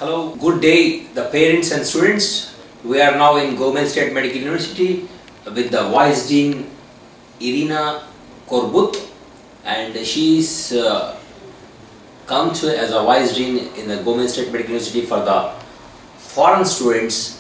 Hello, good day, the parents and students. We are now in Gomel State Medical University with the Vice Dean Irina Korbut, and she is come to as a Vice Dean in the Gomel State Medical University for the foreign students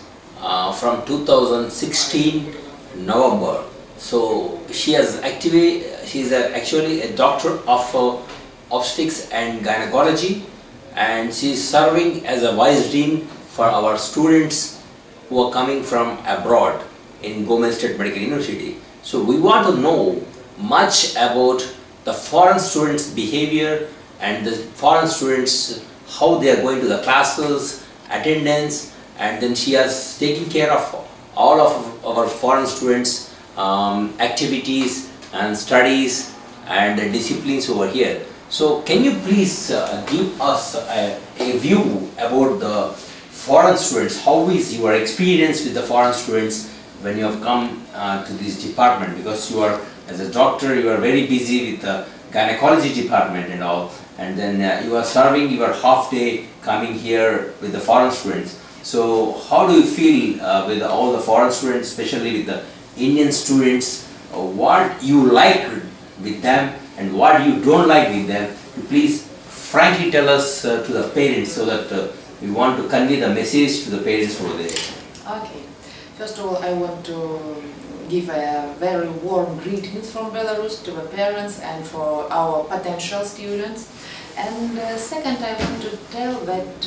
from 2016 November. So she is actually a doctor of Obstetrics and Gynecology, and she is serving as a Vice Dean for our students who are coming from abroad in Gomel State Medical University. So we want to know much about the foreign students' behavior and the foreign students, how they are going to the classes, attendance, and then she is taking care of all of our foreign students' activities and studies and disciplines over here. So can you please give us a view about the foreign students? How is your experience with the foreign students when you have come to this department? Because you are, as a doctor, you are very busy with the gynecology department and all, and then you are serving your half day coming here with the foreign students. So how do you feel with all the foreign students, especially with the Indian students? What you like with them and what you don't like with them? Please frankly tell us to the parents, so that we want to convey the message to the parents over there. Okay. First of all, I want to give a very warm greetings from Belarus to the parents and for our potential students. And second, I want to tell that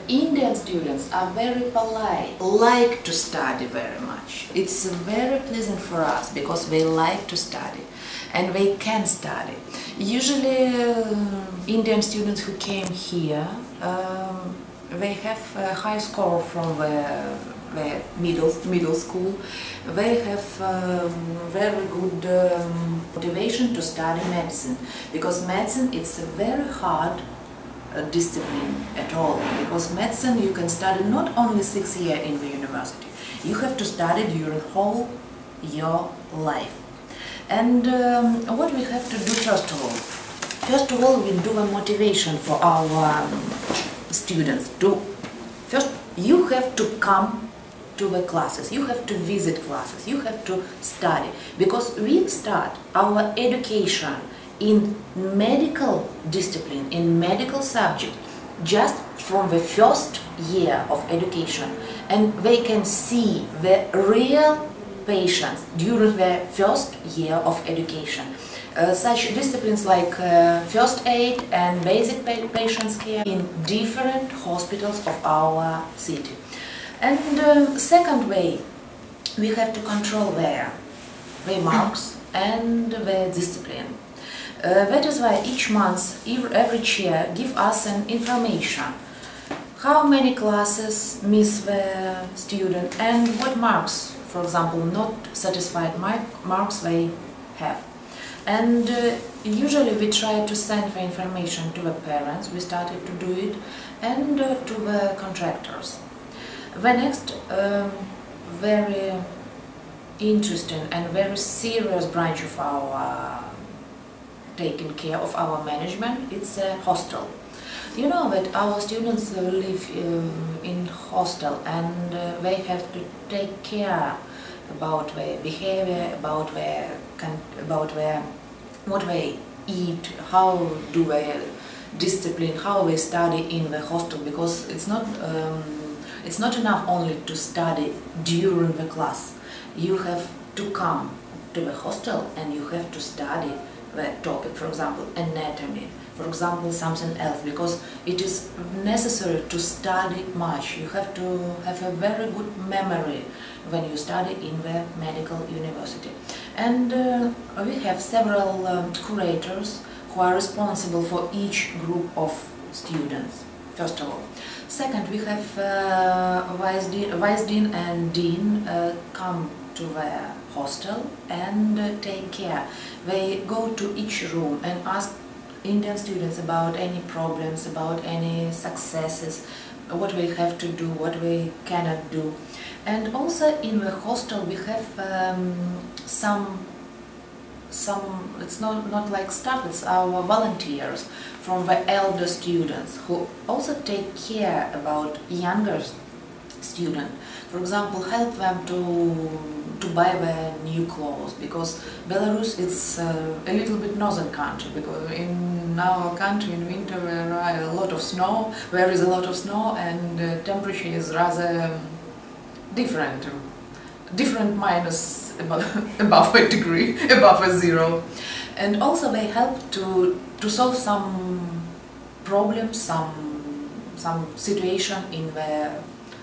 Indian students are very polite, like to study very much. It's very pleasant for us because they like to study and they can study. Usually Indian students who came here, they have a high score from the middle school. They have very good motivation to study medicine, because medicine is a very hard discipline at all. Because medicine you can study not only 6 years in the university, you have to study during whole your life. And what we have to do first of all? First of all, we do a motivation for our students. First, you have to come to the classes, you have to visit classes, you have to study, because we start our education in medical discipline, in medical subject, just from the first year of education, and they can see the real patients during the first year of education. Such disciplines like first aid and basic patients care in different hospitals of our city. And second way, we have to control their marks and their discipline. That is why each month, every year, give us an information. How many classes miss the student and what marks, for example, not satisfied marks they have. And usually we try to send the information to the parents, we started to do it, and to the contractors. The next very interesting and very serious branch of our taking care of our management, it's a hostel. You know that our students live in hostel, and they have to take care about their behavior, about what they eat, how do they discipline, how they study in the hostel, because it's not enough only to study during the class. You have to come to the hostel and you have to study the topic, for example, anatomy, for example, something else, because it is necessary to study much. You have to have a very good memory when you study in the medical university. And we have several curators who are responsible for each group of students, first of all. Second, we have Vice Dean and Dean come to the hostel and take care. They go to each room and ask Indian students about any problems, about any successes, what we have to do, what we cannot do. And also in the hostel we have some it's not like staff, it's our volunteers from the elder students who also take care about younger student. For example, help them to buy their new clothes, because Belarus is a little bit northern country, because in our country in winter there is a lot of snow, and temperature is rather different minus above a degree, above a zero. And also they help to solve some problems, some situation in the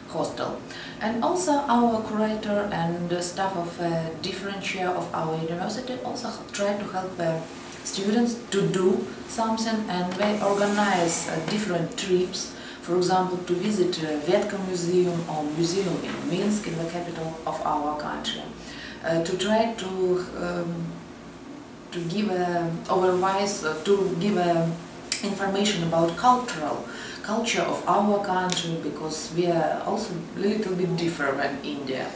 hostel. And also our curator and the staff of a different chair of our university also try to help the students to do something, and they organize different trips. For example, to visit Vetka Museum or museum in Minsk, in the capital of our country, to try to give information about culture of our country, because we are also a little bit different than India.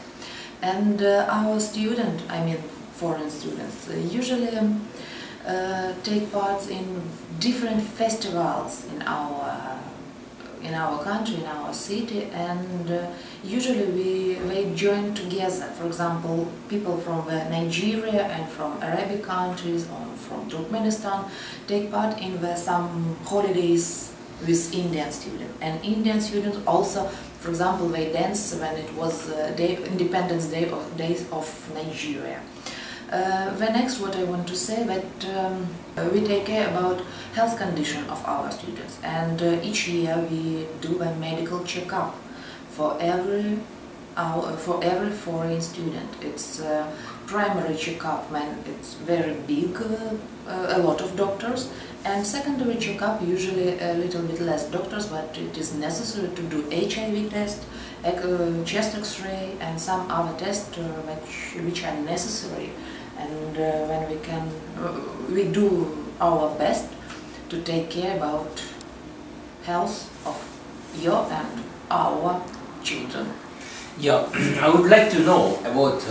And our students, I mean foreign students, usually take part in different festivals in our country, in our city, and usually they join together. For example, people from Nigeria and from Arabic countries or from Turkmenistan take part in some holidays with Indian students. And Indian students also, for example, they dance when it was Independence Day or Days of Nigeria. The next, what I want to say, that we take care about health condition of our students, and each year we do a medical checkup for every foreign student. It's a primary checkup when it's very big, a lot of doctors, and secondary checkup usually a little bit less doctors, but it is necessary to do HIV test, chest X-ray, and some other tests which are necessary. And when we do our best to take care about health of your and our children. Yeah, I would like to know about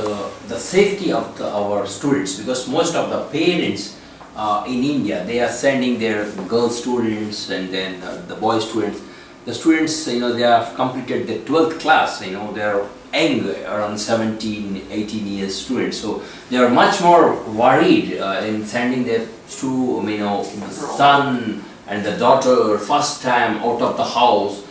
the safety of our students, because most of the parents in India, they are sending their girl students and then the boy students. The students, they have completed the 12th class, they are young, around 17, 18 years students. So they are much more worried in sending their son and the daughter first time out of the house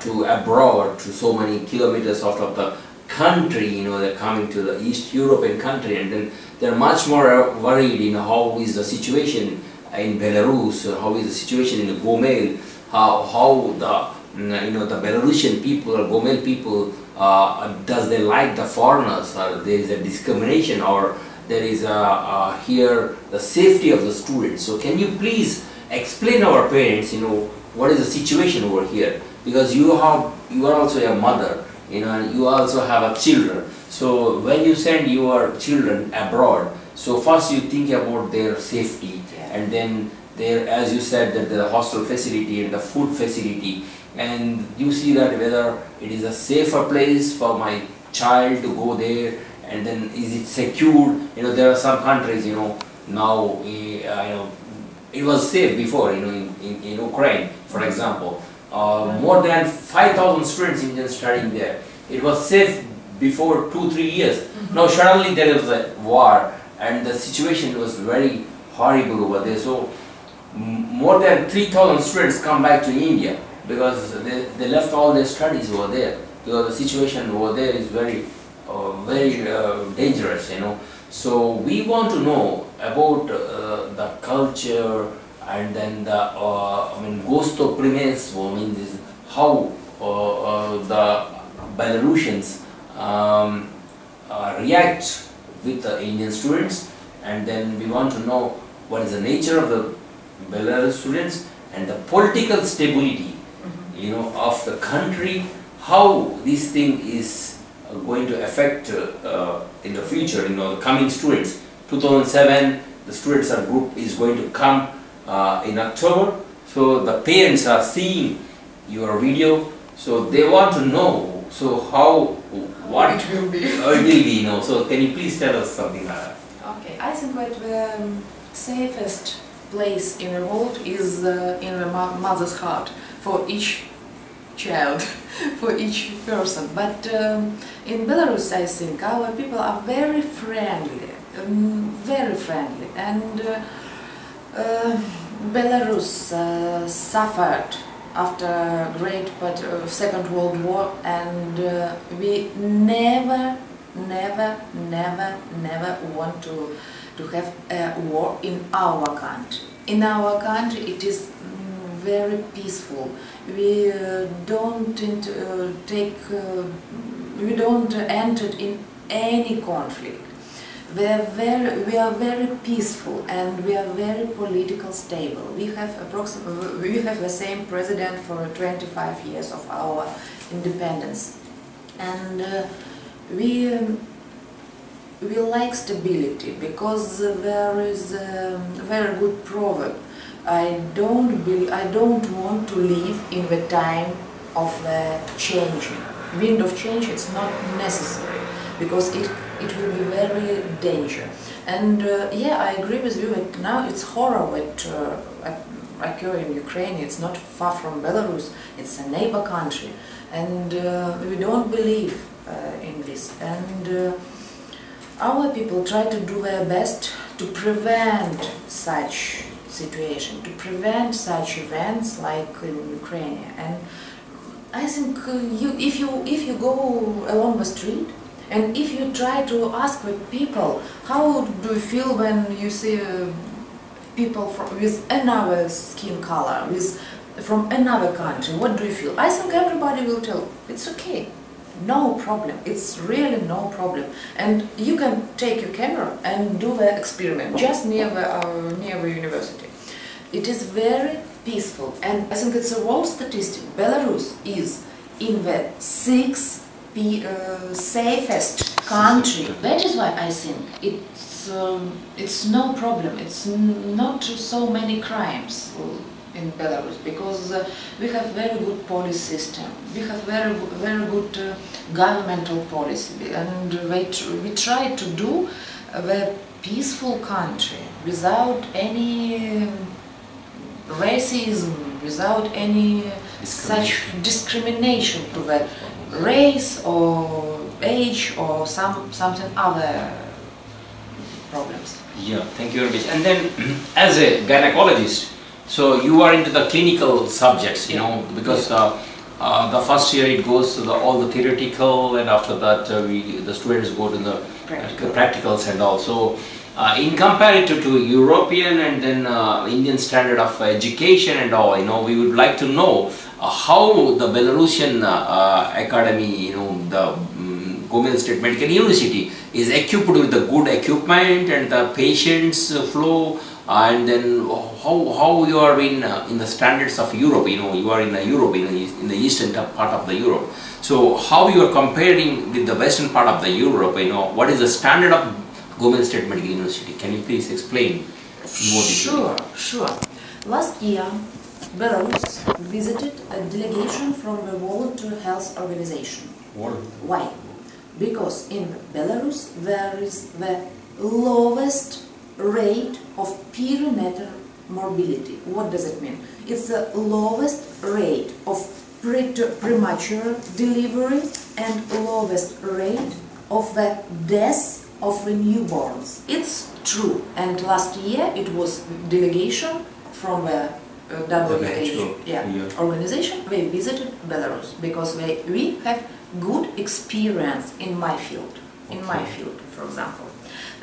to abroad, to so many kilometers out of the country. They're coming to the East European country, and then they're much more worried. How is the situation in Belarus? How is the situation in the Gomel? How the Belarusian people or Gomel people, does they like the foreigners, or there is a discrimination, or there is here the safety of the students? So can you please explain our parents, what is the situation over here? Because you are also a mother, and you also have children. So when you send your children abroad, so first you think about their safety, and then there, as you said, that the hostel facility and the food facility, and you see that whether it is a safer place for my child to go there, and then is it secured? There are some countries, now, it was safe before, in Ukraine, for example. More than 5,000 students Indian studying there. It was safe before 2-3 years. Now suddenly there was a war, and the situation was very horrible over there. So more than 3,000 students come back to India because they left all their studies over there, because the situation over there is very dangerous, So we want to know about the culture, and then the gosto primestvo, this, how the Belarusians react with the Indian students, and then we want to know what is the nature of the Belarus students and the political stability, of the country, how this thing is going to affect in the future, the coming students. 2007, the students group is going to come in October, so the parents are seeing your video, so they want to know, so what it will be, so can you please tell us something like that? Okay. I think that the safest place in the world is in the mother's heart for each child, for each person. But in Belarus, I think our people are very friendly, and Belarus suffered after great Second World War, and we never want to have a war in our country. In our country it is very peaceful. We don't enter in any conflict. We are very peaceful, and we are very political stable. We have the same president for 25 years of our independence, and we like stability, because there is a very good proverb: I don't want to live in the time of the changing. Wind of change, it's not necessary, because it will be very dangerous. And yeah, I agree with you that now it's horror that occur in Ukraine. It's not far from Belarus, it's a neighbor country, and we don't believe in this. And our people try to do their best to prevent such situation, to prevent such events like in Ukraine. And I think if you go along the street, and if you try to ask the people, how do you feel when you see people with another skin color, from another country, what do you feel? I think everybody will tell, it's okay, no problem, it's really no problem. And you can take your camera and do the experiment just near the university. It is very peaceful, and I think it's a world statistic. Belarus is in the 6th safest country. That is why I think it's no problem. It's not so many crimes in Belarus, because we have very good police system. We have very good governmental policy, and we try to do the peaceful country without any racism, without any such discrimination to the race or age or something other problems. Yeah, thank you very much. And then as a gynecologist, so you are into the clinical subjects, you know, because the first year it goes to all the theoretical, and after that the students go to the practicals and all. So in comparative to European and then Indian standard of education and all, you know, we would like to know how the Belarusian academy, you know, the Gomel State Medical University is equipped with the good equipment and the patients flow, and then how you are in the standards of Europe. You know, you are in Europe, in the eastern part of the Europe. So how you are comparing with the western part of the Europe? You know, what is the standard of Gomel State Medical University? Can you please explain more detail? Sure. Last year, Belarus visited a delegation from the World Health Organization. Why? Because in Belarus there is the lowest rate of perinatal morbidity. What does it mean? It's the lowest rate of premature delivery and lowest rate of the death of the newborns. It's true. And last year it was delegation from the WHO organization. They visited Belarus because we have good experience in my field. In my field, for example.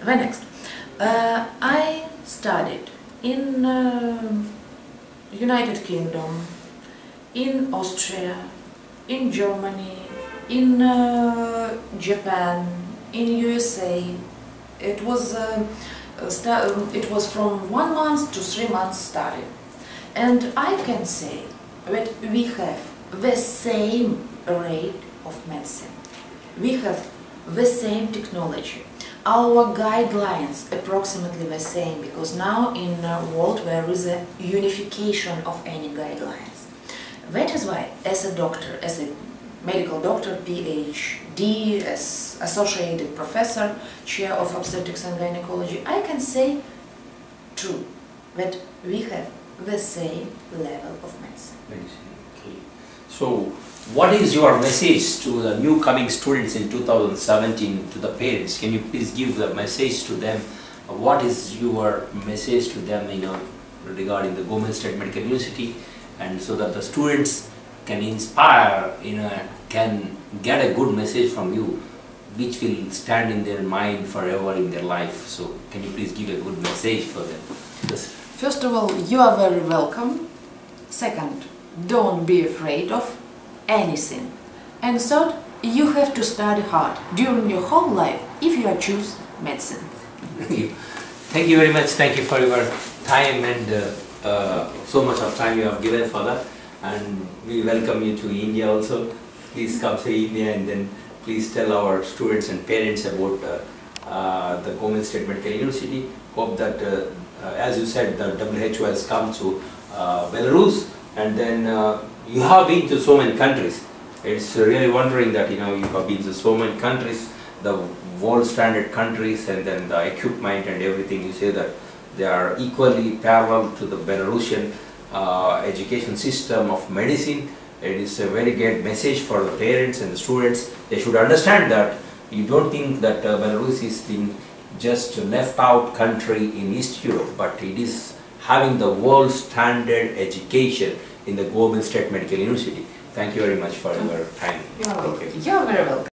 The next, I studied in United Kingdom, in Austria, in Germany, in Japan, in USA. It was from 1 month to 3 months study, and I can say that we have the same rate of medicine. We have the same technology. Our guidelines approximately the same, because now in the world there is a unification of any guidelines. That is why, as a doctor, as a medical doctor, PhD, as associated professor, chair of obstetrics and gynecology, I can say true that we have the same level of medicine. Okay. So, what is your message to the new coming students in 2017 to the parents? Can you please give the message to them? What is your message to them, regarding the Gomel State Medical University, and so that the students can inspire, can get a good message from you, which will stand in their mind forever in their life. So, can you please give a good message for them? Yes. First of all, you are very welcome. Second, don't be afraid of anything. And third, you have to study hard during your whole life if you choose medicine. Thank you very much. Thank you for your time and so much of time you have given for that. And we welcome you to India also. Please come to India and then please tell our students and parents about the Gomel State Medical University. Hope that, as you said, the WHO has come to Belarus, and then you have been to so many countries. It's really wondering that you have been to so many countries, the world standard countries, and then the equipment and everything. You say that they are equally parallel to the Belarusian education system of medicine. It is a very great message for the parents and the students. They should understand that you don't think that Belarus is being just left out country in East Europe, but it is having the world standard education in the Gomel State Medical University. Thank you very much for your time. You're very welcome.